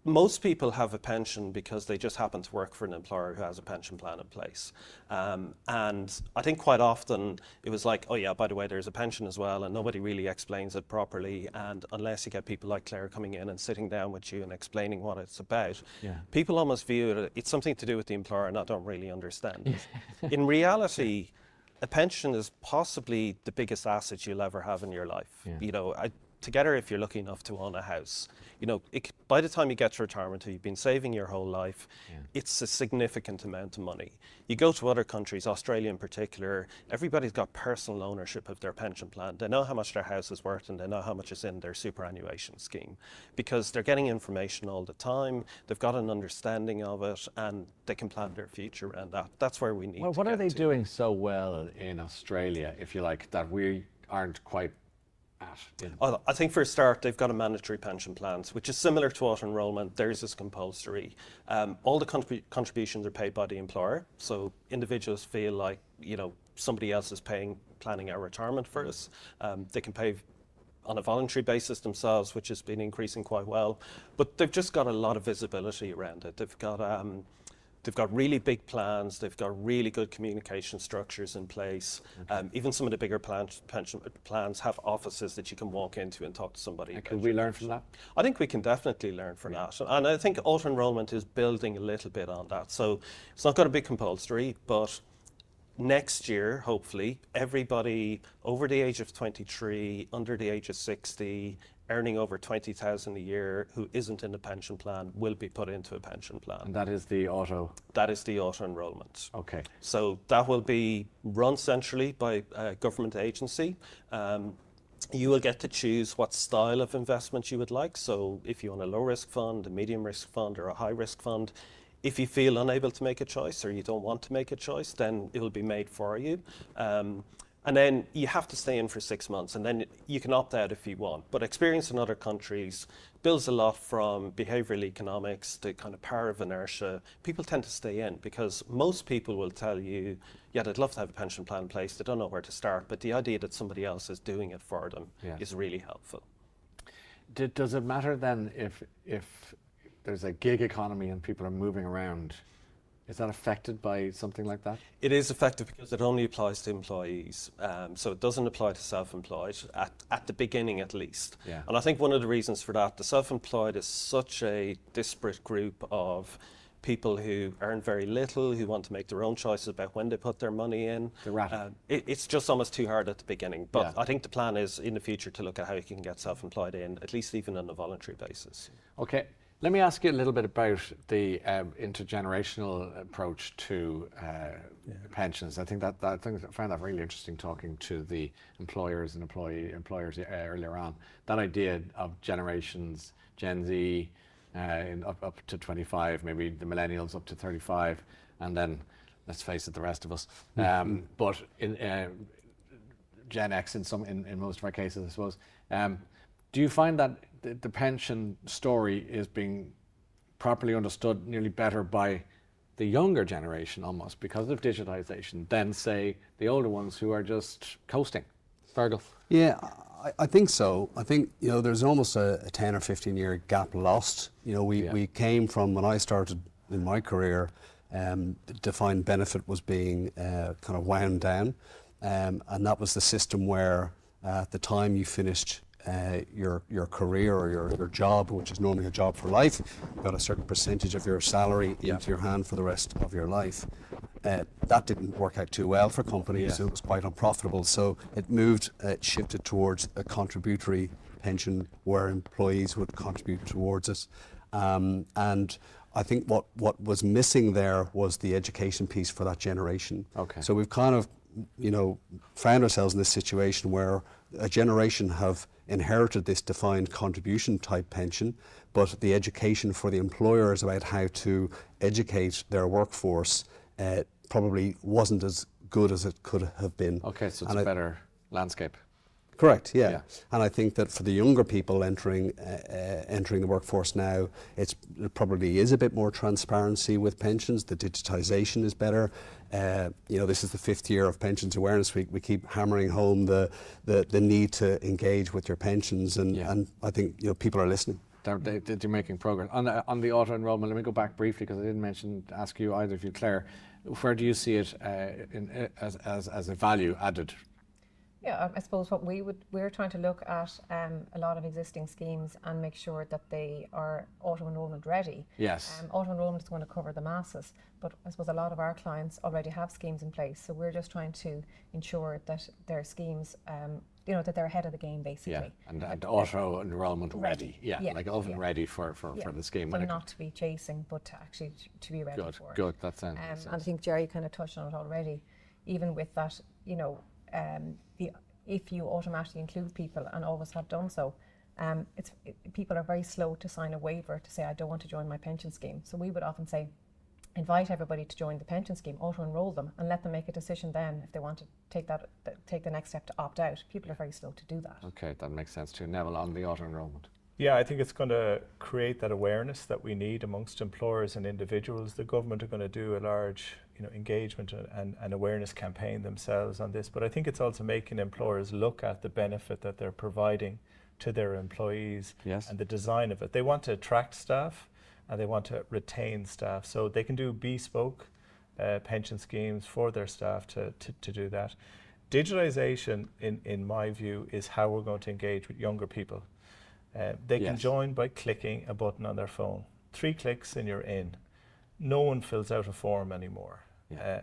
Speaker 13: Most people have a pension because they just happen to work for an employer who has a pension plan in place. And I think quite often it was like, oh yeah, by the way, there's a pension as well, and nobody really explains it properly. And unless you get people like Claire coming in and sitting down with you and explaining what it's about, people almost view it, it's something to do with the employer and I don't really understand it. In reality, a pension is possibly the biggest asset you'll ever have in your life. Together, if you're lucky enough to own a house, by the time you get to retirement, you've been saving your whole life, it's a significant amount of money. You go to other countries, Australia in particular, everybody's got personal ownership of their pension plan. They know how much their house is worth and they know how much is in their superannuation scheme, because they're getting information all the time, they've got an understanding of it, and they can plan their future around that. That's where we need to
Speaker 2: Well, what are they
Speaker 13: to.
Speaker 2: doing so well in Australia, if you like, that we aren't quite at?
Speaker 13: I think for a start, they've got a mandatory pension plans, which is similar to auto enrolment. Theirs is compulsory. All the contributions are paid by the employer, so individuals feel like somebody else is planning our retirement for us. They can pay on a voluntary basis themselves, which has been increasing quite well, but they've just got a lot of visibility around it. They've got they've got really big plans, they've got really good communication structures in place. Even some of the bigger pension plans have offices that you can walk into and talk to somebody.
Speaker 2: And could we learn from that?
Speaker 13: I think we can definitely learn from that. And I think auto-enrollment is building a little bit on that. So it's not going to be compulsory, but next year, hopefully, everybody over the age of 23, under the age of 60, earning over 20,000 a year who isn't in a pension plan will be put into a pension plan.
Speaker 2: And that is the auto?
Speaker 13: That is the auto-enrollment.
Speaker 2: Okay.
Speaker 13: So that will be run centrally by a government agency. You will get to choose what style of investment you would like. So if you want a low-risk fund, a medium-risk fund, or a high-risk fund, if you feel unable to make a choice or you don't want to make a choice, then it will be made for you. And then you have to stay in for 6 months, and then you can opt out if you want. But experience in other countries builds a lot from behavioral economics, the kind of power of inertia. People tend to stay in because most people will tell you, yeah, they'd love to have a pension plan in place, they don't know where to start, but the idea that somebody else is doing it for them is really helpful.
Speaker 2: Does it matter then if there's a gig economy and people are moving around? Is that affected by something like that?
Speaker 13: It is affected because it only applies to employees. So it doesn't apply to self-employed, at the beginning at least.
Speaker 2: Yeah.
Speaker 13: And I think one of the reasons for that, the self-employed is such a disparate group of people who earn very little, who want to make their own choices about when they put their money in. It's just almost too hard at the beginning. But I think the plan is in the future to look at how you can get self-employed in, at least even on a voluntary basis.
Speaker 2: Okay. Let me ask you a little bit about the intergenerational approach to pensions. I found that really interesting talking to the employers and employers earlier on. That idea of generations, Gen Z up to 25, maybe the millennials up to 35, and then let's face it, the rest of us. But in Gen X in most of our cases, I suppose. Do you find that the pension story is being properly understood nearly better by the younger generation almost because of digitization than, say, the older ones who are just coasting? Feargal?
Speaker 10: Yeah, I think so. I think, there's almost a 10 or 15 year gap lost. We came from, when I started in my career, defined benefit was being kind of wound down. And that was the system where at the time you finished your career or your job, which is normally a job for life, you got a certain percentage of your salary into your hand for the rest of your life. That didn't work out too well for companies. It was quite unprofitable. So it shifted towards a contributory pension where employees would contribute towards it. And I think what was missing there was the education piece for that generation.
Speaker 2: Okay.
Speaker 10: So we've kind of, found ourselves in this situation where a generation have inherited this defined contribution type pension, but the education for the employers about how to educate their workforce probably wasn't as good as it could have been.
Speaker 2: Okay, so it's a better landscape.
Speaker 10: Correct, yeah. And I think that for the younger people entering the workforce now, it probably is a bit more transparency with pensions. The digitization is better. This is the 5th year of Pensions Awareness Week. We keep hammering home the need to engage with your pensions, and I think people are listening.
Speaker 2: They're making progress. On the auto-enrollment, let me go back briefly because I didn't ask you either of you, Claire. Where do you see it as a value added?
Speaker 11: Yeah, I suppose we're trying to look at a lot of existing schemes and make sure that they are auto-enrollment ready.
Speaker 2: Yes.
Speaker 11: Auto-enrollment is going to cover the masses, but I suppose a lot of our clients already have schemes in place, so we're just trying to ensure that their schemes, that they're ahead of the game, basically.
Speaker 2: Yeah, and auto-enrollment ready. Like often ready for the scheme.
Speaker 11: So not to be chasing, but to actually to be ready for it.
Speaker 2: Good, that sounds
Speaker 11: and I think Jerry kind of touched on it already. Even with that, if you automatically include people and always have done so, people are very slow to sign a waiver to say, I don't want to join my pension scheme. So we would often say, invite everybody to join the pension scheme, auto-enroll them, and let them make a decision then if they want to take the next step to opt out. People are very slow to do that.
Speaker 2: Okay, that makes sense too. Neville, on the auto-enrollment.
Speaker 12: Yeah, I think it's going to create that awareness that we need amongst employers and individuals. The government are going to do a large engagement and awareness campaign themselves on this, but I think it's also making employers look at the benefit that they're providing to their employees and the design of it. They want to attract staff, and they want to retain staff. So they can do bespoke pension schemes for their staff to do that. Digitalization, in my view, is how we're going to engage with younger people. They can join by clicking a button on their phone. 3 clicks and you're in. No one fills out a form anymore,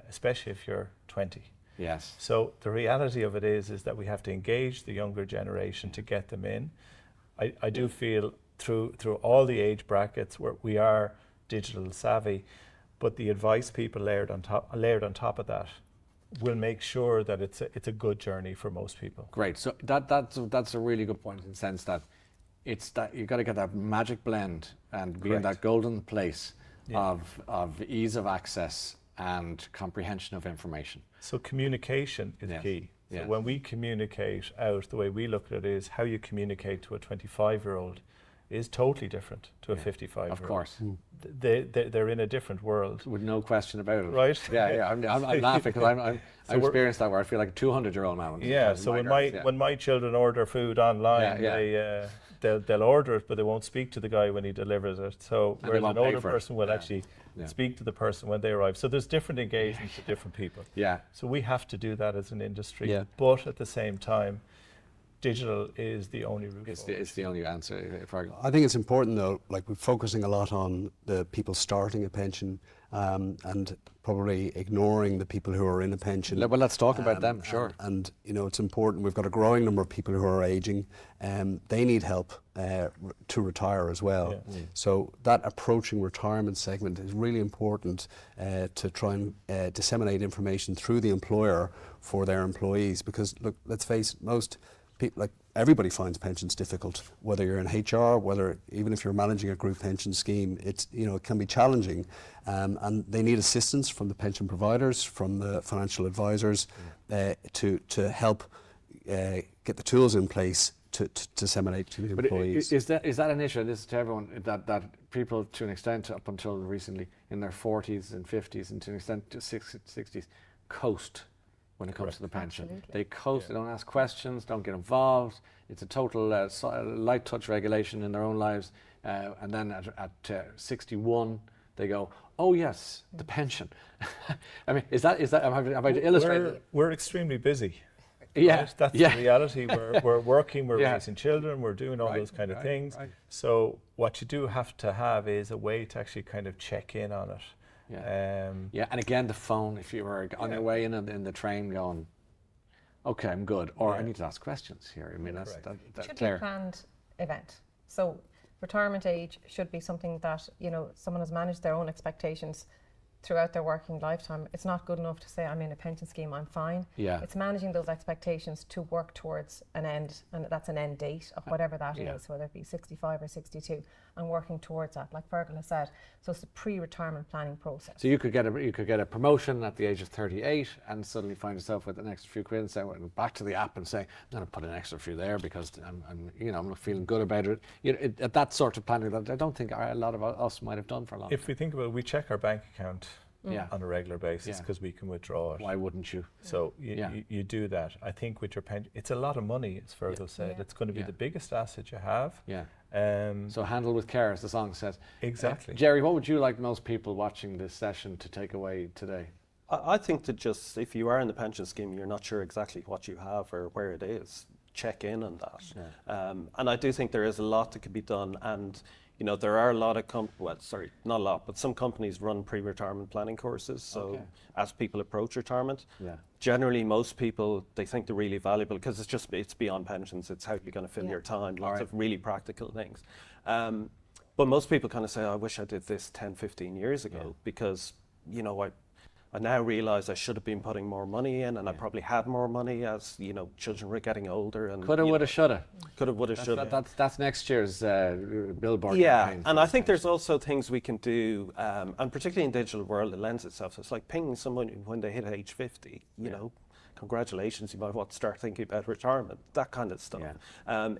Speaker 12: especially if you're 20.
Speaker 2: Yes.
Speaker 12: So the reality of it is that we have to engage the younger generation to get them in. I do feel through all the age brackets where we are digital savvy, but the advice people layered on top of that will make sure that it's a good journey for most people.
Speaker 2: Great. So that's a really good point in the sense that it's that you've got to get that magic blend and be in that golden place of ease of access and comprehension of information.
Speaker 12: So communication is key. So when we communicate out, the way we look at it is how you communicate to a 25-year-old is totally different to a 55-year-old.
Speaker 2: Of course.
Speaker 12: They're in a different world.
Speaker 2: With no question about it.
Speaker 12: Right?
Speaker 2: Yeah. I'm laughing because I experienced that where I feel like a 200-year-old man.
Speaker 12: Yeah, so when my children order food online, they'll order it, but they won't speak to the guy when he delivers it. So whereas an older person will actually speak to the person when they arrive. So there's different engagements with different people.
Speaker 2: Yeah.
Speaker 12: So we have to do that as an industry. But at the same time, digital is the only route forward.
Speaker 2: It's the only answer.
Speaker 10: I think it's important though, like we're focusing a lot on the people starting a pension and probably ignoring the people who are in a pension.
Speaker 2: Well, let's talk about them, sure.
Speaker 10: And you know, it's important. We've got a growing number of people who are aging. They need help to retire as well. So that approaching retirement segment is really important to try and disseminate information through the employer for their employees. Because look, let's face it, most people, like everybody finds pensions difficult, whether you're in HR, even if you're managing a group pension scheme, it can be challenging, and they need assistance from the pension providers, from the financial advisors, to help get the tools in place to disseminate to the employees.
Speaker 2: Is that an issue? And this is to everyone, that people, to an extent, up until recently, in their 40s and 50s, and to an extent to 60s, coast when it comes to the pension.
Speaker 11: Absolutely.
Speaker 2: They coast, they don't ask questions, don't get involved. It's a total light touch regulation in their own lives. And then at 61, they go, oh yes, the pension. I mean, have I illustrated?
Speaker 12: We're extremely busy.
Speaker 2: Yeah,
Speaker 12: right? That's the reality. We're working, we're raising children, we're doing all those kind of things.
Speaker 2: Right.
Speaker 12: So what you do have to have is a way to actually kind of check in on it.
Speaker 2: And again, the phone, if you were on your way in the train going, okay, I'm good, or I need to ask questions here. I mean, that's
Speaker 11: should
Speaker 2: clear.
Speaker 11: be a planned event. So retirement age should be something that, someone has managed their own expectations throughout their working lifetime. It's not good enough to say, I'm in a pension scheme, I'm fine. It's managing those expectations to work towards an end, and that's an end date of whatever that is, whether it be 65 or 62, and working towards that, like Feargal has said. So it's a pre-retirement planning process.
Speaker 2: So you could get a promotion at the age of 38 and suddenly find yourself with an extra few quid and say, well, back to the app and say, I'm going to put an extra few there because I'm not feeling good about it. At that sort of planning that I don't think a lot of us might have done for a long time.
Speaker 12: If we think about it, we check our bank account on a regular basis because we can withdraw it.
Speaker 2: Why wouldn't you?
Speaker 12: So you do that. I think with your pension, it's a lot of money, as Feargal said. It's going to be the biggest asset you have.
Speaker 2: So handle with care, as the song says.
Speaker 12: Exactly.
Speaker 2: Jerry, what would you like most people watching this session to take away today?
Speaker 13: I think that just, if you are in the pension scheme, you're not sure exactly what you have or where it is, check in on that. And I do think there is a lot that could be done, and there are a lot of not a lot, but some companies run pre-retirement planning courses. So as people approach retirement, generally most people, they think they're really valuable because it's beyond pensions. It's how you're going to fill your time, lots of really practical things. But most people kind of say, I wish I did this 10, 15 years ago because, I now realise I should have been putting more money in, and I probably had more money as children were getting older. And
Speaker 2: coulda, woulda, shoulda.
Speaker 13: Coulda, woulda, shoulda.
Speaker 2: That's next year's billboard.
Speaker 13: Yeah, and I think there's also things we can do, and particularly in digital world, it lends itself. It's like pinging someone when they hit age 50. Congratulations, you might want to start thinking about retirement. That kind of stuff.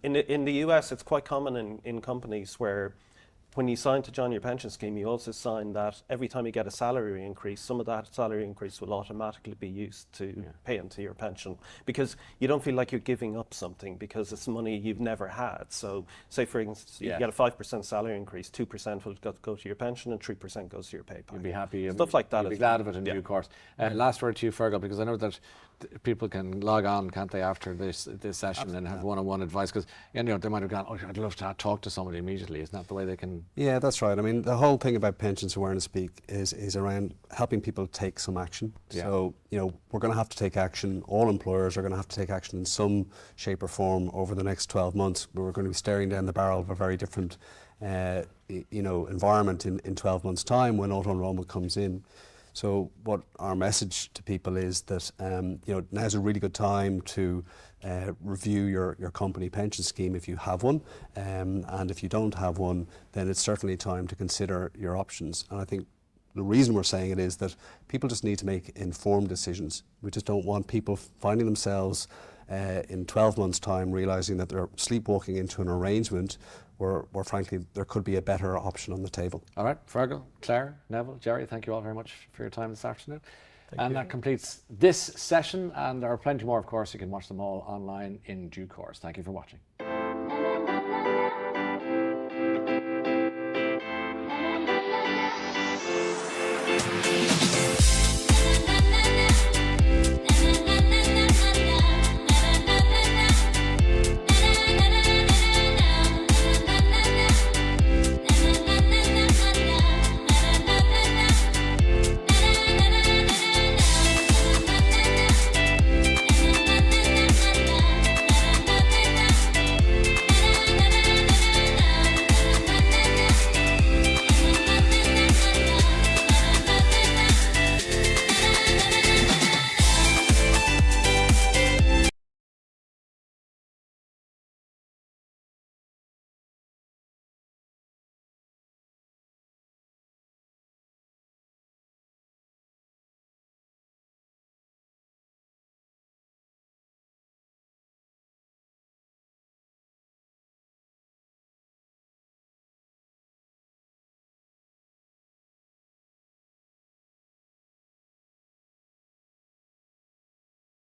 Speaker 13: In the US, it's quite common in companies where when you sign to join your pension scheme, you also sign that every time you get a salary increase, some of that salary increase will automatically be used to pay into your pension, because you don't feel like you're giving up something because it's money you've never had. So say, for instance, you get a 5% salary increase, 2% will go to your pension and 3% goes to your pay packet.
Speaker 2: You'd be happy.
Speaker 13: Stuff like that.
Speaker 2: You'd be glad of it in due course. Last word to you, Feargal, because I know that people can log on, can't they, after this session and have one-on-one advice, because they might have gone, I'd love to talk to somebody immediately. Isn't that the way they can?
Speaker 10: Yeah, that's right. I mean, the whole thing about Pensions Awareness Week is around helping people take some action. So, we're going to have to take action. All employers are going to have to take action in some shape or form over the next 12 months. We're going to be staring down the barrel of a very different environment in 12 months' time when auto-enrollment comes in. So what our message to people is that now's a really good time to review your company pension scheme if you have one, and if you don't have one, then it's certainly time to consider your options. And I think the reason we're saying it is that people just need to make informed decisions. We just don't want people finding themselves in 12 months' time realising that they're sleepwalking into an arrangement where frankly there could be a better option on the table.
Speaker 2: All right, Feargal, Claire, Neville, Jerry, thank you all very much for your time this afternoon. And that completes this session, and there are plenty more, of course. You can watch them all online in due course. Thank you for watching.